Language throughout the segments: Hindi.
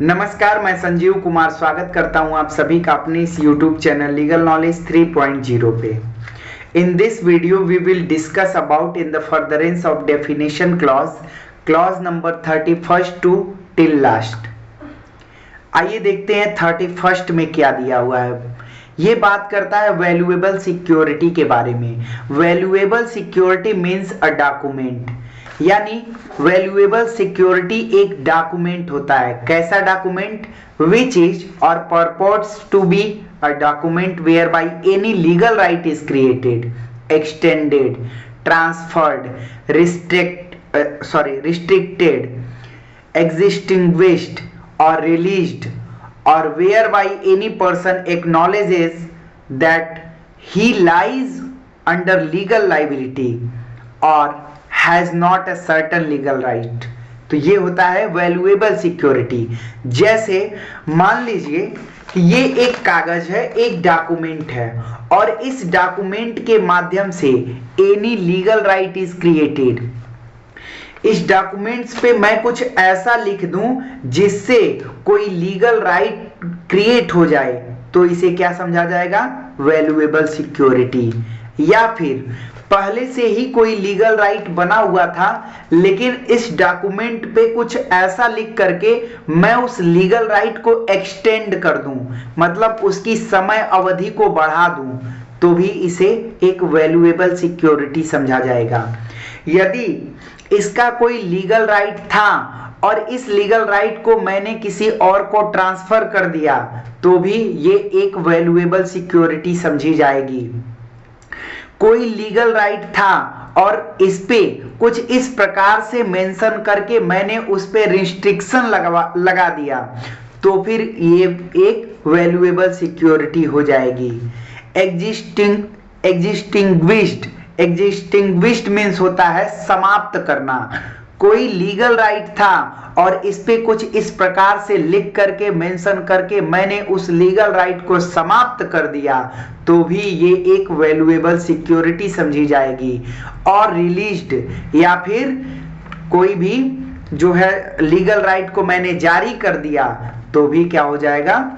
नमस्कार, मैं संजीव कुमार स्वागत करता हूं आप सभी का अपने इस YouTube चैनल लीगल नॉलेज 3.0 पे। In this video we will discuss about in the furtherance of definition clause number 31 to till last. आइए देखते हैं 31 में क्या दिया हुआ है। ये बात करता है वैल्यूएबल सिक्योरिटी के बारे में। Valuable security means a document, यानी वैल्यूएबल सिक्योरिटी एक डॉक्यूमेंट होता है। कैसा document? Which is or purports to be a document whereby any legal right is created, extended, transferred, restricted, extinguished or released, or whereby any person acknowledges that he lies under legal liability or has not a certain legal right। तो ये होता है वैल्यूएबल सिक्योरिटी। जैसे मान लीजिए कि ये एक कागज है, एक डॉक्यूमेंट है, और इस डॉक्यूमेंट के माध्यम से any legal right is created. इस डॉक्यूमेंट्स पे मैं कुछ ऐसा लिख दूं जिससे कोई लीगल राइट क्रिएट हो जाए, तो इसे क्या समझा जाएगा? Valuable security. या फिर पहले से ही कोई लीगल राइट बना हुआ था, लेकिन इस डॉक्यूमेंट पे कुछ ऐसा लिख करके मैं उस लीगल राइट को एक्सटेंड कर दूं, मतलब उसकी समय अवधि को बढ़ा दूं, तो भी इसे एक वैल्यूएबल सिक्योरिटी समझा जाएगा। यदि इसका कोई लीगल राइट था और इस लीगल राइट को मैंने किसी और को ट्रांसफर कर दिया, तो भी ये एक वैल्यूएबल सिक्योरिटी समझी जाएगी। कोई लीगल राइट था और इस पे कुछ इस प्रकार से मेंशन करके मैंने उस पे रिस्ट्रिक्शन लगा दिया, तो फिर ये एक वैल्यूएबल सिक्योरिटी हो जाएगी। एग्जिस्टिंग्विश्ड मीन्स होता है समाप्त करना। कोई लीगल राइट था और इस पे कुछ इस प्रकार से लिख करके मेंशन करके मैंने उस लीगल राइट को समाप्त कर दिया, तो भी ये एक वैल्यूएबल सिक्योरिटी समझी जाएगी। और रिलीज्ड, या फिर कोई भी जो है लीगल राइट को मैंने जारी कर दिया, तो भी क्या हो जाएगा?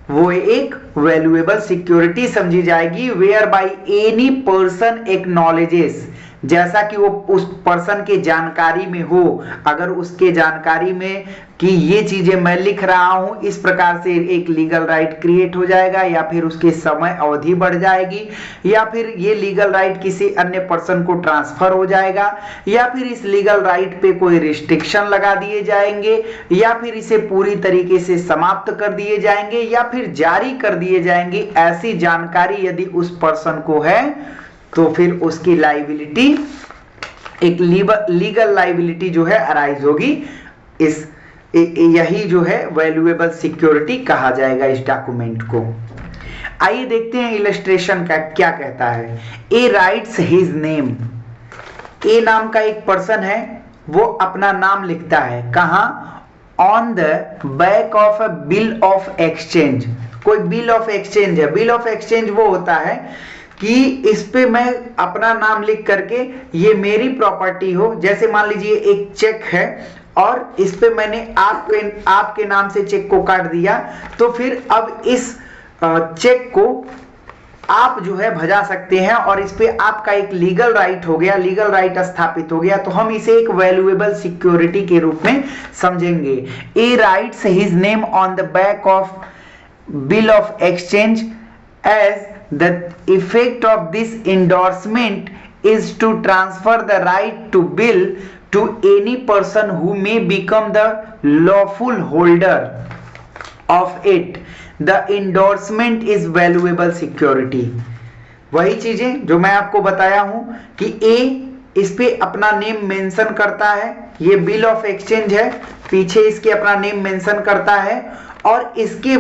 वो एक वैल्यूएबल सिक्योरिटी समझी जाएगी। Whereby any person acknowledges, जैसा कि वो उस पर्सन के जानकारी में हो, अगर उसके जानकारी में कि ये चीजें मैं लिख रहा हूं, इस प्रकार से एक लीगल राइट क्रिएट हो जाएगा, या फिर उसके समय अवधि बढ़ जाएगी, या फिर ये लीगल राइट किसी अन्य पर्सन को ट्रांसफर हो जाएगा, या फिर इस लीगल राइट पे कोई रिस्ट्रिक्शन लगा दिए जाएंगे, या फिर इसे पूरी तरीके से समाप्त कर दिए जाएंगे, या फिर जारी कर दिए जाएंगे। ऐसी जानकारी यदि उस पर्सन को है, तो फिर उसकी लाइबिलिटी, एक लीगल लाइबिलिटी जो है अराइज होगी। यही जो है वैल्यूएबल सिक्योरिटी कहा जाएगा इस डॉक्यूमेंट को। आइए देखते हैं इलस्ट्रेशन का क्या कहता है। ए राइट्स हिज नेम। ए नाम का एक पर्सन है, वो अपना नाम लिखता है। कहां? On the back of a bill of exchange. कोई बिल ऑफ एक्सचेंज है। बिल ऑफ एक्सचेंज वो होता है कि इस पे मैं अपना नाम लिख करके ये मेरी प्रॉपर्टी हो। जैसे मान लीजिए एक चेक है और इस पे मैंने आपके नाम से चेक को काट दिया, तो फिर अब इस चेक को आप जो है भजा सकते हैं और इस पे आपका एक लीगल राइट हो गया, लीगल राइट स्थापित हो गया, तो हम इसे एक वैल्यूएबल सिक्योरिटी के रूप में समझेंगे। A writes his name on the back of bill of exchange as the effect of this endorsement is to transfer the right to bill to any person who may become the lawful holder of it. The endorsement is valuable security। वही चीजें जो मैं आपको बताया हूं कि A इस पे अपना नेम मेंशन करता है, ये बिल ऑफ एक्सचेंज है, पीछे इसके अपना नेम मेंशन करता है, और इसके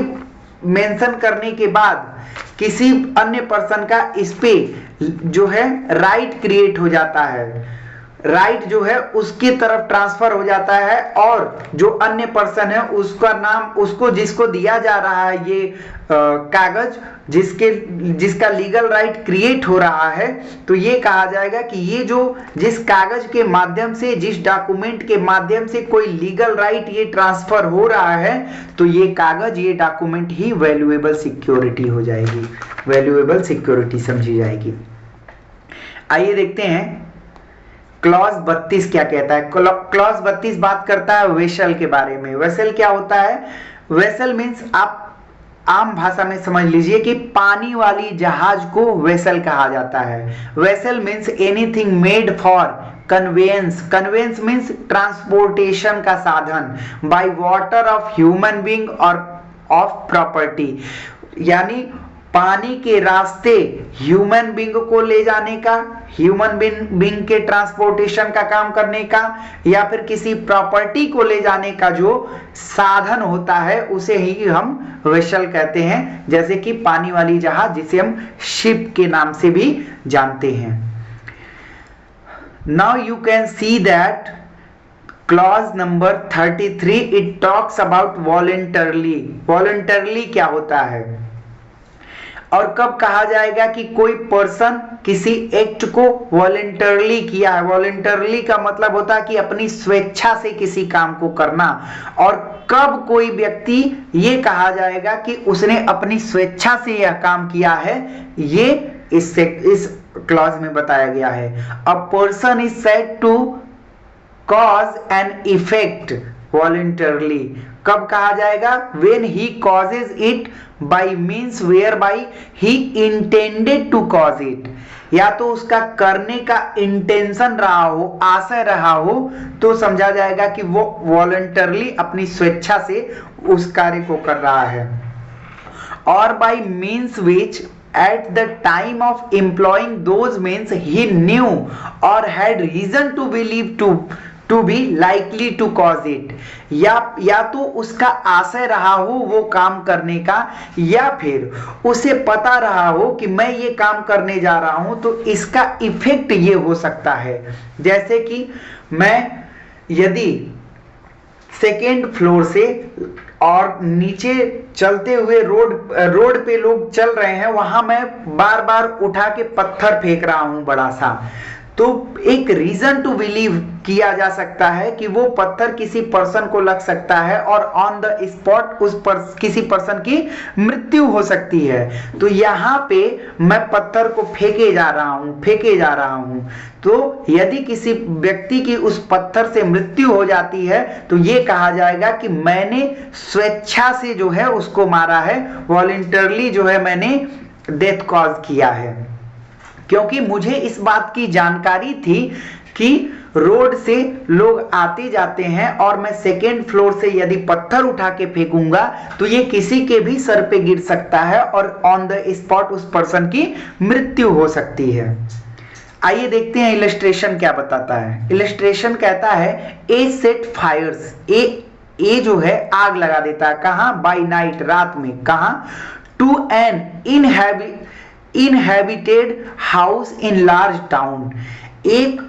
मेंशन करने के बाद किसी अन्य पर्सन का इस पे जो है राइट क्रिएट हो जाता है। राइट जो है उसकी तरफ ट्रांसफर हो जाता है, और जो अन्य पर्सन है उसका नाम, उसको जिसको दिया जा रहा है ये कागज, जिसका लीगल राइट क्रिएट हो रहा है, तो ये कहा जाएगा कि ये जो जिस कागज के माध्यम से, जिस डॉक्यूमेंट के माध्यम से कोई लीगल राइट ये ट्रांसफर हो रहा है, तो ये कागज, ये डॉक्यूमेंट ही वैल्यूएबल सिक्योरिटी हो जाएगी, वैल्यूएबल सिक्योरिटी समझी जाएगी। आइए देखते हैं क्लॉज 32 क्या कहता है। क्लॉज 32 बात करता है वेसल के बारे में। वेसल क्या होता है? वेसल मीन्स, आप आम भाषा में समझ लीजिए कि पानी वाली जहाज को वेसल कहा जाता है। Vessel means anything made for conveyance, conveyance means transportation का साधन, by water of human being or of property, यानी पानी के रास्ते ह्यूमन बीइंग को ले जाने का, ह्यूमन बीइंग के ट्रांसपोर्टेशन का काम करने का, या फिर किसी प्रॉपर्टी को ले जाने का जो साधन होता है उसे ही हम वेसल कहते हैं, जैसे कि पानी वाली जहाज जिसे हम शिप के नाम से भी जानते हैं। Now you can see that clause number 33 it talks about voluntarily. Voluntarily क्या होता है और कब कहा जाएगा कि कोई पर्सन किसी एक्ट को वॉलंटरली किया है। वॉलंटरली का मतलब होता है कि अपनी स्वेच्छा से किसी काम को करना, और कब कोई व्यक्ति ये कहा जाएगा कि उसने अपनी स्वेच्छा से यह काम किया है, ये इस क्लॉज में बताया गया है। A person is said to cause an effect voluntarily. कब कहा जाएगा? when he causes it by means whereby he intended to cause it, या तो उसका करने का इंटेंशन रहा हो, आशय रहा हो, तो समझा जाएगा कि वो वॉलंटरली अपनी स्वेच्छा से उस कार्य को कर रहा है। और by means which at the time of employing those means he knew or had reason to believe to be likely to cause it, या तो उसका आशय रहा हो वो काम करने का, या फिर उसे पता रहा हो कि मैं ये काम करने जा रहा हूं तो इसका इफेक्ट ये हो सकता है। जैसे कि मैं यदि सेकेंड फ्लोर से और नीचे चलते हुए रोड पे लोग चल रहे हैं, वहां मैं बार बार उठा के पत्थर फेंक रहा हूं बड़ा सा, तो एक रीजन टू बिलीव किया जा सकता है कि वो पत्थर किसी पर्सन को लग सकता है और ऑन द स्पॉट किसी पर्सन की मृत्यु हो सकती है। तो यहाँ पे मैं पत्थर को फेंके जा रहा हूँ, तो यदि किसी व्यक्ति की उस पत्थर से मृत्यु हो जाती है तो ये कहा जाएगा कि मैंने स्वेच्छा से जो है उसको मारा है, वॉलंटरली जो है मैंने डेथ कॉज किया है, क्योंकि मुझे इस बात की जानकारी थी कि रोड से लोग आते जाते हैं और मैं सेकेंड फ्लोर से यदि पत्थर उठा के फेंकूंगा तो ये किसी के भी सर पे गिर सकता है और ऑन द स्पॉट उस पर्सन की मृत्यु हो सकती है। आइए देखते हैं इलस्ट्रेशन क्या बताता है। इलस्ट्रेशन कहता है ए सेट फायर्स, ए जो है आग लगा देता है, कहां? बाय नाइट, रात में, कहां? To an inhabited house in large town, एक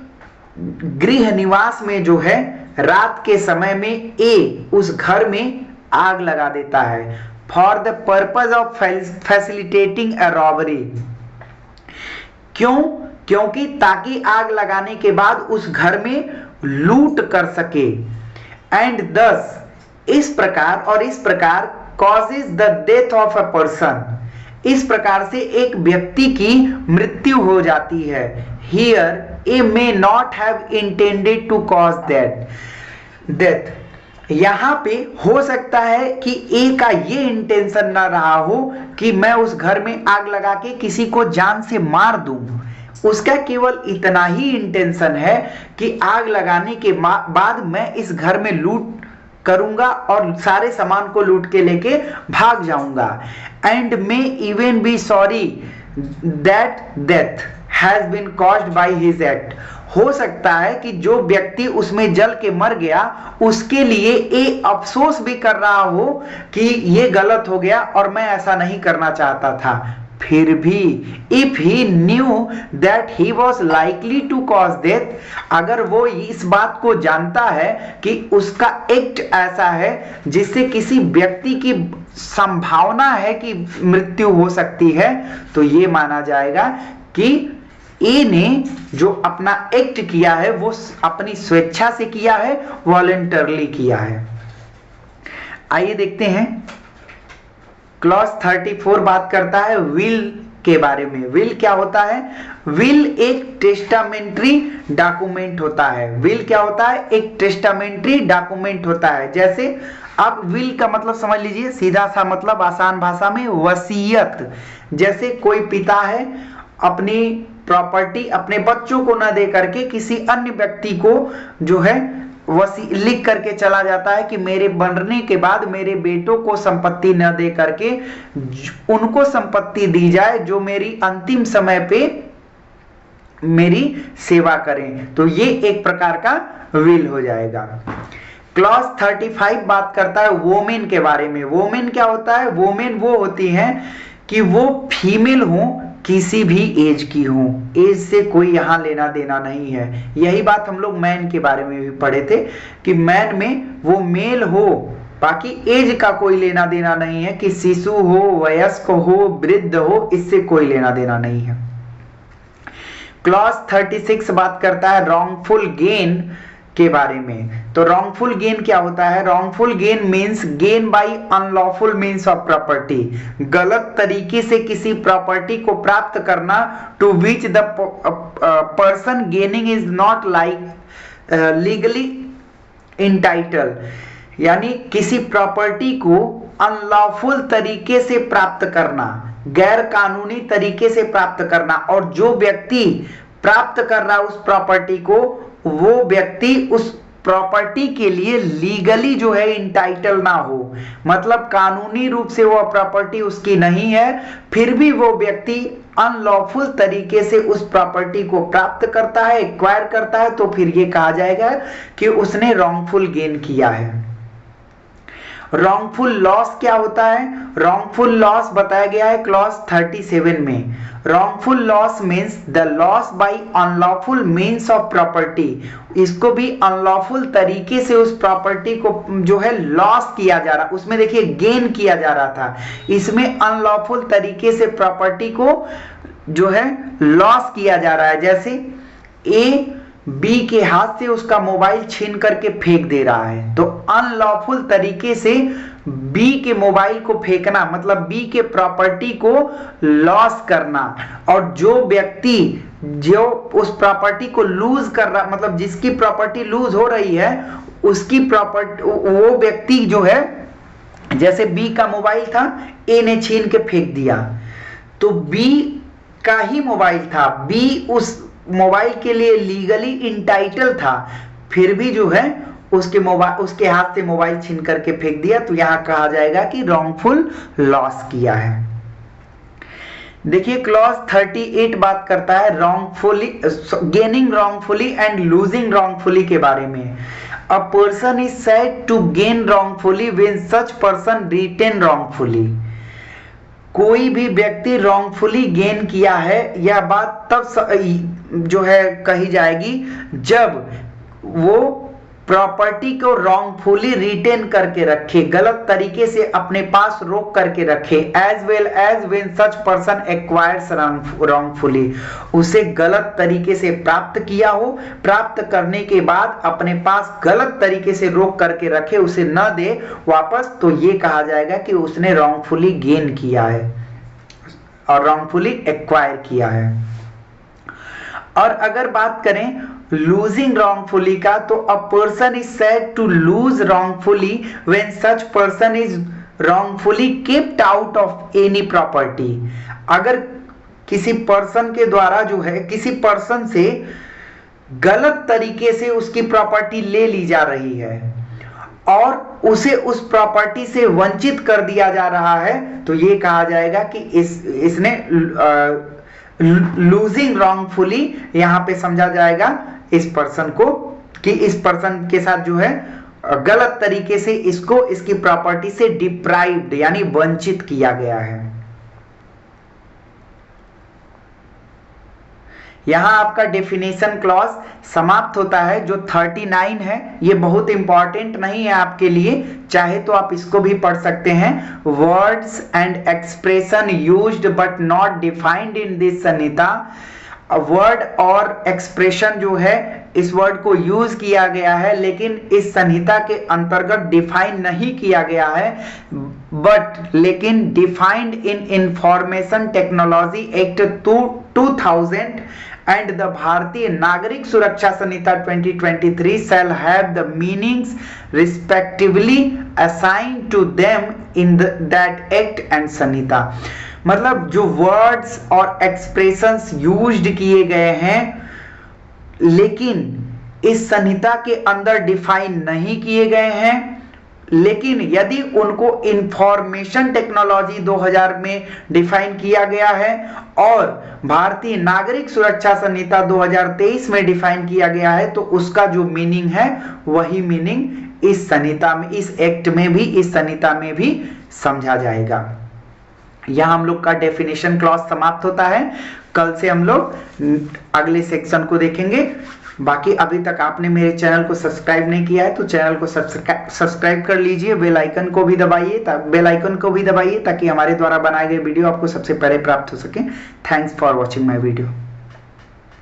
गृह निवास में जो है रात के समय में ए उस घर में आग लगा देता है, for the purpose of facilitating a robbery. क्यों? क्योंकि ताकि आग लगाने के बाद उस घर में लूट कर सके। एंड दस, इस प्रकार causes the death of a person, इस प्रकार से एक व्यक्ति की मृत्यु हो जाती है। Here A may not have intended to cause death, यहां पे हो सकता है कि ए का ये इंटेंशन ना रहा हो कि मैं उस घर में आग लगा के किसी को जान से मार दूं, उसका केवल इतना ही इंटेंशन है कि आग लगाने के बाद मैं इस घर में लूट करूंगा और सारे सामान को लूट के लेके भाग जाऊंगा। And may even be sorry that death has been caused by his act, हो सकता है कि जो व्यक्ति उसमें जल के मर गया उसके लिए ये अफसोस भी कर रहा हो कि ये गलत हो गया और मैं ऐसा नहीं करना चाहता था, फिर भी if he knew that he was likely to cause death, अगर वो इस बात को जानता है कि उसका एक्ट ऐसा है जिससे किसी व्यक्ति की संभावना है कि मृत्यु हो सकती है, तो ये माना जाएगा कि ए ने जो अपना एक्ट किया है वो अपनी स्वेच्छा से किया है, वॉलंटरली किया है। आइए देखते हैं क्लॉज 34 बात करता है विल के बारे में। विल क्या होता है? विल एक टेस्टामेंट्री डॉक्यूमेंट होता है। विल क्या होता है? एक टेस्टामेंट्री डॉक्यूमेंट होता है। जैसे आप विल का मतलब समझ लीजिए, सीधा सा मतलब आसान भाषा में वसीयत। जैसे कोई पिता है अपनी प्रॉपर्टी अपने बच्चों को न दे करके किसी अन्य व्यक्ति को जो है लिख करके चला जाता है कि मेरे मरने के बाद मेरे बेटों को संपत्ति न दे करके उनको संपत्ति दी जाए जो मेरी अंतिम समय पे मेरी सेवा करें, तो ये एक प्रकार का विल हो जाएगा। क्लॉज 35 बात करता है वोमेन के बारे में। वोमेन क्या होता है? वोमेन वो होती हैं कि वो फीमेल हो, किसी भी एज की हो, एज से कोई यहां लेना देना नहीं है। यही बात हम लोग मैन के बारे में भी पढ़े थे कि मैन में वो मेल हो, बाकी एज का कोई लेना देना नहीं है कि शिशु हो, वयस्क हो, वृद्ध हो, इससे कोई लेना देना नहीं है। क्लॉज 36 बात करता है रॉन्गफुल गेन के बारे में। तो रॉन्गफुल गेन क्या होता है? Wrongful gain means gain by unlawful means of property, गलत तरीके से किसी प्रॉपर्टी को प्राप्त करना, to which the person gaining is not like legally entitle, यानी किसी प्रॉपर्टी को अनलॉफुल तरीके से प्राप्त करना, गैर कानूनी तरीके से प्राप्त करना, और जो व्यक्ति प्राप्त कर रहा है उस प्रॉपर्टी को, वो व्यक्ति उस प्रॉपर्टी के लिए लीगली जो है इंटाइटल ना हो, मतलब कानूनी रूप से वो प्रॉपर्टी उसकी नहीं है, फिर भी वो व्यक्ति अनलॉफुल तरीके से उस प्रॉपर्टी को प्राप्त करता है, एक्वायर करता है, तो फिर ये कहा जाएगा कि उसने रॉन्गफुल गेन किया है। रॉन्गफुल लॉस क्या होता है? रॉन्गफुल लॉस बताया गया है क्लॉज 37 में। Wrongful loss means the loss by unlawful means of property, इसको भी अनलॉफुल तरीके से उस प्रॉपर्टी को जो है लॉस किया जा रहा, उसमें देखिए गेन किया जा रहा था, इसमें अनलॉफुल तरीके से प्रॉपर्टी को जो है लॉस किया जा रहा है। जैसे ए बी के हाथ से उसका मोबाइल छीन करके फेंक दे रहा है, तो अनलॉफुल तरीके से बी के मोबाइल को फेंकना मतलब बी के प्रॉपर्टी को लॉस करना, और जो व्यक्ति जो उस प्रॉपर्टी को लूज कर रहा, मतलब जिसकी प्रॉपर्टी लूज हो रही है उसकी प्रॉपर्टी, वो व्यक्ति जो है, जैसे बी का मोबाइल था, ए ने छीन के फेंक दिया, तो बी का ही मोबाइल था, बी उस मोबाइल के लिए लीगली इंटाइटल था, फिर भी जो है उसके हाथ से मोबाइल छीन करके फेंक दिया, तो यहां कहा जाएगा कि रॉन्गफुल लॉस किया है। देखिए क्लॉज 38 बात करता है wrongfully gaining wrongfully and losing wrongfully के बारे में। A person is said to gain wrongfully when such person retain wrongfully. कोई भी व्यक्ति रॉन्गफुली गेन किया है, यह बात तब जो है कही जाएगी जब वो प्रॉपर्टी को रॉन्गफुली रिटेन करके रखे, गलत तरीके से अपने पास रोक करके रखे, as well as when such person acquires wrongfully, उसे गलत तरीके से प्राप्त किया हो, प्राप्त करने के बाद अपने पास गलत तरीके से रोक करके रखे, उसे न दे वापस, तो ये कहा जाएगा कि उसने रॉन्गफुली गेन किया है और रॉन्गफुली एक्वायर किया है। और अगर बात करें लूजिंग रॉन्गफुली का, तो a person is said to lose wrongfully when such person is wrongfully kept out of any property. अगर किसी पर्सन के द्वारा जो है किसी पर्सन से गलत तरीके से उसकी प्रॉपर्टी ले ली जा रही है और उसे उस प्रॉपर्टी से वंचित कर दिया जा रहा है, तो ये कहा जाएगा कि इसने लूजिंग रॉन्गफुली, यहां पे समझा जाएगा इस पर्सन को कि इस पर्सन के साथ जो है गलत तरीके से इसकी प्रॉपर्टी से डिप्राइव्ड यानी वंचित किया गया है। यहाँ आपका डेफिनेशन क्लॉज समाप्त होता है जो 39 है। ये बहुत इंपॉर्टेंट नहीं है आपके लिए, चाहे तो आप इसको भी पढ़ सकते हैं। Words and expression used but not defined in this Samhita. Word और एक्सप्रेशन जो है इस वर्ड को यूज किया गया है लेकिन इस संहिता के अंतर्गत डिफाइन नहीं किया गया है, बट लेकिन defined in information technology act 2000 and the भारतीय नागरिक सुरक्षा संहिता 2023 shall have the meanings respectively assigned to them in that act and संहिता। मतलब जो वर्ड्स और एक्सप्रेशंस यूज्ड किए गए हैं लेकिन इस संहिता के अंदर डिफाइन नहीं किए गए हैं, लेकिन यदि उनको इंफॉर्मेशन टेक्नोलॉजी 2000 में डिफाइन किया गया है और भारतीय नागरिक सुरक्षा संहिता 2023 में डिफाइन किया गया है तो उसका जो मीनिंग है वही मीनिंग इस संहिता में, इस एक्ट में भी, इस संहिता में भी समझा जाएगा। यहां हम लोग का डेफिनेशन क्लॉज समाप्त होता है। कल से हम लोग अगले सेक्शन को देखेंगे। बाकी अभी तक आपने मेरे चैनल को सब्सक्राइब नहीं किया है तो चैनल को सब्सक्राइब कर लीजिए, बेल आइकन को भी दबाइए ताकि हमारे द्वारा बनाए गए वीडियो आपको सबसे पहले प्राप्त हो सके। Thanks for watching my video.